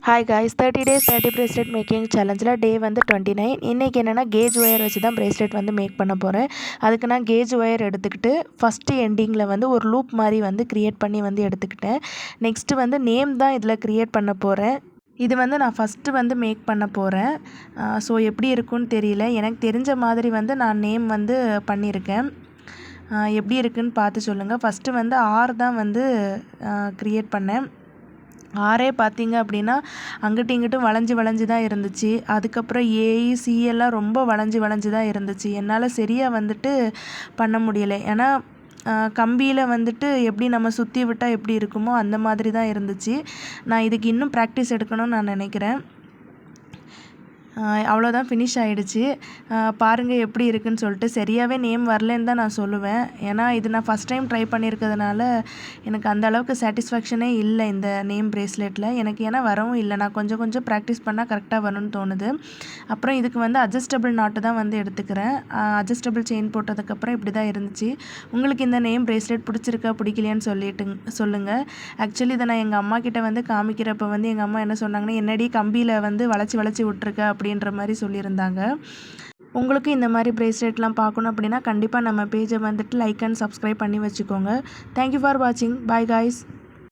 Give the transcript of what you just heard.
Hi guys 30 days 30 bracelet making சேலஞ்சில் day வந்து 29. இன்றைக்கி என்னென்னா கேஜ் ஒயர் வச்சு தான் bracelet வந்து மேக் பண்ண போகிறேன். அதுக்கு நான் கேஜ் ஒயர் எடுத்துக்கிட்டு ஃபஸ்ட்டு எண்டிங்கில் வந்து ஒரு லூப் மாதிரி வந்து க்ரியேட் பண்ணி வந்து எடுத்துக்கிட்டேன். நெக்ஸ்ட்டு வந்து நேம் தான் இதில் க்ரியேட் பண்ண போகிறேன். இது வந்து நான் ஃபஸ்ட்டு வந்து மேக் பண்ண போகிறேன். ஸோ எப்படி இருக்குன்னு தெரியல. எனக்கு தெரிஞ்ச மாதிரி வந்து நான் நேம் வந்து பண்ணியிருக்கேன். எப்படி இருக்குன்னு பார்த்து சொல்லுங்கள். ஃபஸ்ட்டு வந்து ஆர் தான் வந்து க்ரியேட் பண்ணேன். ஆரே பார்த்தீங்க அப்படின்னா அங்கிட்டும் இங்கிட்டும் வளைஞ்சு தான் இருந்துச்சு. அதுக்கப்புறம் சிஎல்லாம் ரொம்ப வளைஞ்சு தான் இருந்துச்சு. என்னால் சரியாக வந்துட்டு பண்ண முடியலை. ஏன்னா கம்பியில் வந்துட்டு எப்படி நம்ம சுற்றி விட்டால் எப்படி இருக்குமோ அந்த மாதிரி தான் இருந்துச்சு. நான் இதுக்கு இன்னும் ப்ராக்டிஸ் எடுக்கணும்னு நான் நினைக்கிறேன். அவ்வளோதான், ஃபினிஷ் ஆகிடுச்சு. பாருங்கள் எப்படி இருக்குதுன்னு சொல்லிட்டு. சரியாகவே நேம் வரலன்னு தான் நான் சொல்லுவேன். ஏன்னா இது நான் ஃபஸ்ட் டைம் ட்ரை பண்ணியிருக்கிறதுனால எனக்கு அந்த அளவுக்கு சாட்டிஸ்ஃபேக்ஷனே இல்லை இந்த நேம் ப்ரேஸ்லெட்டில். எனக்கு ஏன்னா வரவும் இல்லை. நான் கொஞ்சம் ப்ராக்டிஸ் பண்ணால் கரெக்டாக வரும்னு தோணுது. அப்புறம் இதுக்கு வந்து அட்ஜஸ்டபிள் நாட்டு தான் வந்து எடுத்துக்கிறேன். அட்ஜஸ்டபிள் செயின் போட்டதுக்கப்புறம் இப்படி தான் இருந்துச்சு. உங்களுக்கு இந்த நேம் ப்ரேஸ்லெட் பிடிச்சிருக்கா பிடிக்கலையான்னு சொல்லுங்கள். ஆக்சுவலி இதை நான் எங்கள் அம்மா கிட்டே வந்து காமிக்கிறப்ப வந்து எங்கள் அம்மா என்ன சொன்னாங்கன்னா, என்னடி கம்பியில் வந்து வளைச்சி விட்ருக்க அப்படின்ற மாதிரி சொல்லியிருந்தாங்க. உங்களுக்கு இந்த மாதிரி ப்ரேஸ்லெட்லாம் பார்க்கணும் அப்படின்னா கண்டிப்பாக நம்ம பேஜை வந்துட்டு லைக் அண்ட் சப்ஸ்கிரைப் பண்ணி வச்சுக்கோங்க. தேங்க்யூ ஃபார் வாட்சிங். Bye guys.